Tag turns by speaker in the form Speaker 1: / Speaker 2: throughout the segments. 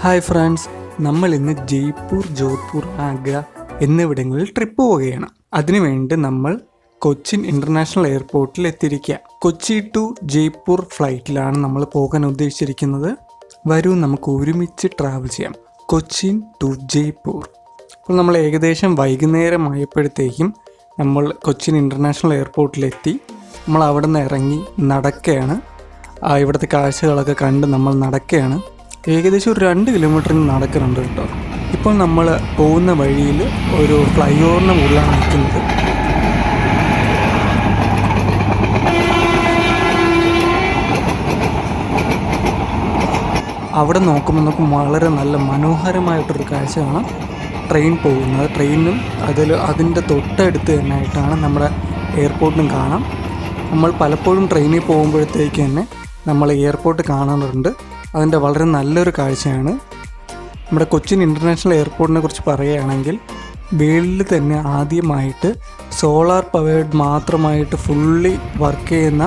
Speaker 1: Hi friends, നമ്മൾ ഇന്ന് ജയ്പൂർ, ജോധ്പൂർ, ആഗ്ര എന്നിവിടങ്ങളിൽ ട്രിപ്പ് പോവുകയാണ്. അതിനുവേണ്ടി നമ്മൾ കൊച്ചിൻ ഇൻ്റർനാഷണൽ എയർപോർട്ടിൽ എത്തിയിരിക്കുക. കൊച്ചി ടു ജയ്പൂർ ഫ്ലൈറ്റിലാണ് നമ്മൾ പോകാൻ ഉദ്ദേശിച്ചിരിക്കുന്നത്. വരൂ, നമുക്ക് ഒരുമിച്ച് ട്രാവൽ ചെയ്യാം. കൊച്ചിൻ ടു ജയ്പൂർ. അപ്പോൾ നമ്മൾ ഏകദേശം വൈകുന്നേരം ആയപ്പോഴത്തേക്കും നമ്മൾ കൊച്ചിൻ ഇൻ്റർനാഷണൽ എയർപോർട്ടിലെത്തി. നമ്മൾ അവിടെ നിന്ന് ഇറങ്ങി നടക്കുകയാണ്. ഇവിടുത്തെ കാഴ്ചകളൊക്കെ കണ്ട് നമ്മൾ നടക്കുകയാണ്. ഏകദേശം ഒരു 2 കിലോമീറ്ററിന് നടക്കുന്നുണ്ട് കേട്ടോ. ഇപ്പോൾ നമ്മൾ പോകുന്ന വഴിയിൽ ഒരു ഫ്ലൈ ഓവറിന് മുകളിലാണ് നിൽക്കുന്നത്. അവിടെ നോക്കുമ്പോൾ നമുക്ക് വളരെ നല്ല മനോഹരമായിട്ടൊരു കാഴ്ച കാണാം. ട്രെയിൻ പോകുന്നത്, ട്രെയിനും അതിൻ്റെ തൊട്ടടുത്ത് തന്നെയായിട്ടാണ് നമ്മുടെ എയർപോർട്ടിനും കാണാം. നമ്മൾ പലപ്പോഴും ട്രെയിനിൽ പോകുമ്പോഴത്തേക്ക് തന്നെ നമ്മൾ എയർപോർട്ട് കാണാറുണ്ട്. അതിൻ്റെ വളരെ നല്ലൊരു കാഴ്ചയാണ്. നമ്മുടെ കൊച്ചിൻ ഇൻ്റർനാഷണൽ എയർപോർട്ടിനെ കുറിച്ച് പറയുകയാണെങ്കിൽ വേൾഡിൽ തന്നെ ആദ്യമായിട്ട് സോളാർ പവേർഡ് മാത്രമായിട്ട് ഫുള്ളി വർക്ക് ചെയ്യുന്ന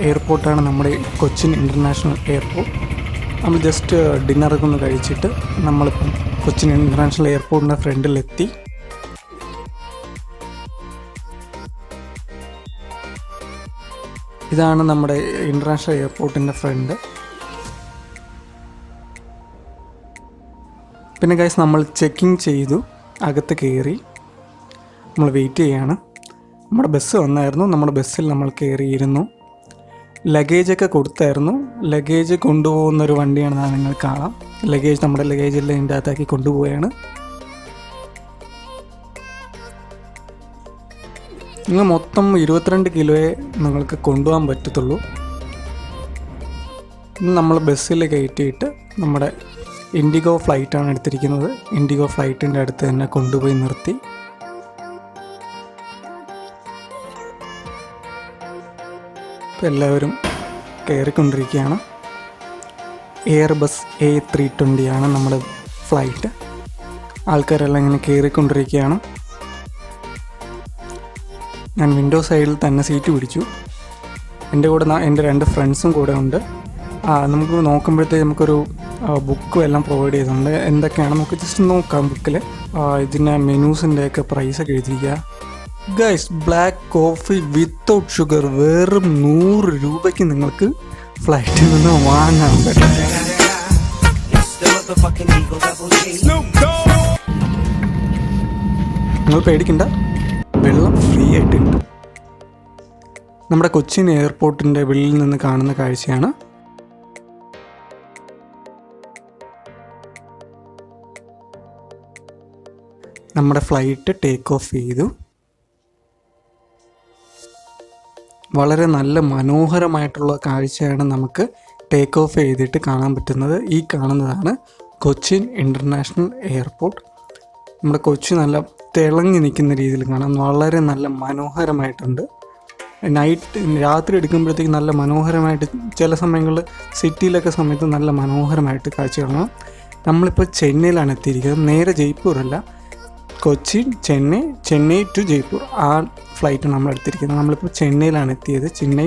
Speaker 1: എയർപോർട്ടാണ് നമ്മുടെ കൊച്ചിൻ ഇൻ്റർനാഷണൽ എയർപോർട്ട്. നമ്മൾ ജസ്റ്റ് ഡിന്നറൊക്കെ ഒന്ന് കഴിച്ചിട്ട് നമ്മളിപ്പം കൊച്ചിൻ ഇൻ്റർനാഷണൽ എയർപോർട്ടിൻ്റെ ഫ്രണ്ടിലെത്തി. ഇതാണ് നമ്മുടെ ഇൻ്റർനാഷണൽ എയർപോർട്ടിൻ്റെ ഫ്രണ്ട്. പിന്നെ ഗൈസ്, നമ്മൾ ചെക്കിങ് ചെയ്തു, അകത്ത് കയറി നമ്മൾ വെയിറ്റ് ചെയ്യാണ്. നമ്മുടെ ബസ് വന്നായിരുന്നു. നമ്മുടെ ബസ്സിൽ നമ്മൾ കയറിയിരുന്നു. ലഗേജൊക്കെ കൊടുത്തായിരുന്നു. ലഗേജ് കൊണ്ടുപോകുന്നൊരു വണ്ടിയാണെന്ന് നിങ്ങൾ കാണാം. നമ്മുടെ ലഗേജെല്ലാം ഇതിൻ്റെ അകത്താക്കി കൊണ്ടുപോവുകയാണ്. നിങ്ങൾ മൊത്തം 22 കിലോയെ നിങ്ങൾക്ക് കൊണ്ടുപോകാൻ പറ്റത്തുള്ളൂ. നമ്മൾ ബസ്സിൽ കയറ്റിയിട്ട് നമ്മുടെ ഇൻഡിഗോ ഫ്ലൈറ്റാണ് എടുത്തിരിക്കുന്നത്. ഇൻഡിഗോ ഫ്ലൈറ്റിൻ്റെ അടുത്ത് തന്നെ കൊണ്ടുപോയി നിർത്തി. ഇപ്പോൾ എല്ലാവരും കയറിക്കൊണ്ടിരിക്കുകയാണ്. എയർബസ് A320 ആണ് നമ്മുടെ ഫ്ലൈറ്റ്. ആൾക്കാരെല്ലാം ഇങ്ങനെ കയറിക്കൊണ്ടിരിക്കുകയാണ്. ഞാൻ വിൻഡോ സൈഡിൽ തന്നെ സീറ്റ് പിടിച്ചു. എൻ്റെ കൂടെ എൻ്റെ 2 ഫ്രണ്ട്സും കൂടെ ഉണ്ട്. നമുക്ക് നോക്കുമ്പോഴത്തേക്ക് നമുക്കൊരു ബുക്കും എല്ലാം പ്രൊവൈഡ് ചെയ്തിട്ടുണ്ട്. എന്തൊക്കെയാണ് നമുക്ക് ജസ്റ്റ് നോക്കാം. ബുക്കിൽ ഇതിൻ്റെ മെനൂസിൻ്റെയൊക്കെ പ്രൈസൊക്കെ എഴുതിയിരിക്കുക. Guys, black coffee without sugar വെറും 100 രൂപയ്ക്ക് നിങ്ങൾക്ക് ഫ്ലൈറ്റിൽ നിന്ന് വാങ്ങാൻ പറ്റും. നിങ്ങൾ പേടിക്കണ്ട, വെള്ളം ഫ്രീ ആയിട്ട് കിട്ടും. നമ്മുടെ കൊച്ചിൻ എയർപോർട്ടിൻ്റെ വെളിയിൽ നിന്ന് കാണുന്ന കാഴ്ചയാണ്. നമ്മുടെ ഫ്ലൈറ്റ് ടേക്ക് ഓഫ് ചെയ്തു. വളരെ നല്ല മനോഹരമായിട്ടുള്ള കാഴ്ചയാണ് നമുക്ക് ടേക്ക് ഓഫ് ചെയ്തിട്ട് കാണാൻ പറ്റുന്നത്. ഈ കാണുന്നതാണ് കൊച്ചിൻ ഇൻ്റർനാഷണൽ എയർപോർട്ട്. നമ്മുടെ കൊച്ചി നല്ല തിളങ്ങി നിൽക്കുന്ന രീതിയിൽ കാണാം. വളരെ നല്ല മനോഹരമായിട്ടുണ്ട്. രാത്രി എടുക്കുമ്പോഴത്തേക്ക് നല്ല മനോഹരമായിട്ട്, ചില സമയങ്ങളിൽ സിറ്റിയിലൊക്കെ സമയത്ത് നല്ല മനോഹരമായിട്ട് കാഴ്ച കാണാം. നമ്മളിപ്പോൾ ചെന്നൈയിലാണ് എത്തിയിരിക്കുന്നത്. നേരെ ജയ്പൂരല്ല, കൊച്ചിൻ ചെന്നൈ ടു ജയ്പൂർ ആ ഫ്ലൈറ്റ് നമ്മൾ എടുത്തിരിക്കുന്നത്. നമ്മളിപ്പോൾ ചെന്നൈയിലാണ് എത്തിയത്. ചെന്നൈ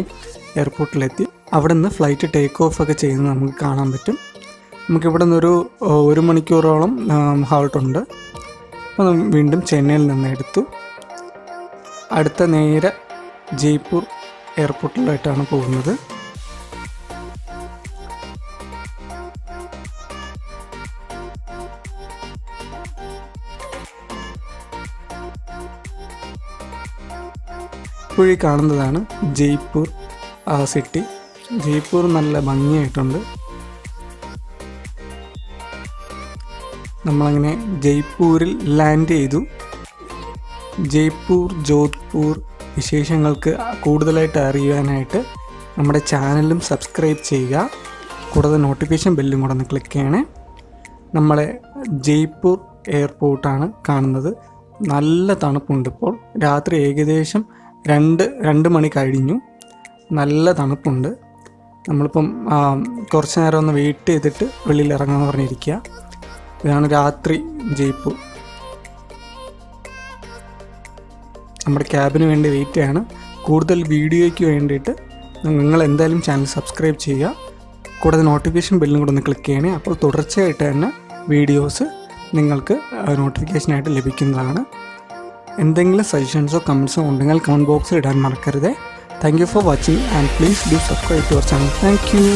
Speaker 1: എയർപോർട്ടിലെത്തി. അവിടെ നിന്ന് ഫ്ലൈറ്റ് ടേക്ക് ഓഫ് ഒക്കെ ചെയ്യുന്നത് നമുക്ക് കാണാൻ പറ്റും. നമുക്കിവിടെ നിന്നൊരു 1 മണിക്കൂറോളം ഹാൾട്ടുണ്ട്. അപ്പോൾ വീണ്ടും ചെന്നൈയിൽ നിന്ന് എടുത്തു. അടുത്ത നേരെ ജയ്പൂർ എയർപോർട്ടിലായിട്ടാണ് പോകുന്നത്. ഇപ്പോഴീ കാണുന്നതാണ് ജയ്പൂർ സിറ്റി. ജയ്പൂർ നല്ല ഭംഗിയായിട്ടുണ്ട്. നമ്മളങ്ങനെ ജയ്പൂരിൽ ലാൻഡ് ചെയ്തു. ജയ്പൂർ, ജോധ്പൂർ വിശേഷങ്ങൾക്ക് കൂടുതലായിട്ട് അറിയാനായിട്ട് നമ്മുടെ ചാനലും സബ്സ്ക്രൈബ് ചെയ്യുക. കൂടാതെ നോട്ടിഫിക്കേഷൻ ബെല്ലും കൂടെ ഒന്ന് ക്ലിക്ക് ചെയ്യണേ. നമ്മളെ ജയ്പൂർ എയർപോർട്ടാണ് കാണുന്നത്. നല്ല തണുപ്പുണ്ട്. ഇപ്പോൾ രാത്രി ഏകദേശം 2 മണി കഴിഞ്ഞു. നല്ല തണുപ്പുണ്ട്. നമ്മളിപ്പം കുറച്ച് നേരം ഒന്ന് വെയിറ്റ് ചെയ്തിട്ട് വെളിയിൽ ഇറങ്ങാമെന്ന് പറഞ്ഞിരിക്കുക. ഇതാണ് രാത്രി ജയ്പൂർ. നമ്മുടെ ക്യാബിന് വേണ്ടി വെയിറ്റ് ചെയ്യാണ്. കൂടുതൽ വീഡിയോയ്ക്ക് വേണ്ടിയിട്ട് നിങ്ങൾ എന്തായാലും ചാനൽ സബ്സ്ക്രൈബ് ചെയ്യുക. കൂടാതെ നോട്ടിഫിക്കേഷൻ ബെല്ലും കൂടെ ഒന്ന് ക്ലിക്ക് ചെയ്യണേ. അപ്പോൾ തുടർച്ചയായിട്ട് തന്നെ വീഡിയോസ് നിങ്ങൾക്ക് നോട്ടിഫിക്കേഷനായിട്ട് ലഭിക്കുന്നതാണ്. എന്തെങ്കിലും സജഷൻസോ കമൻസോ ഉണ്ടെങ്കിൽ കമൻറ്റ് ബോക്സിൽ ഇടാൻ മറക്കരുത്. Thank you for watching and please do subscribe to our channel. Thank U.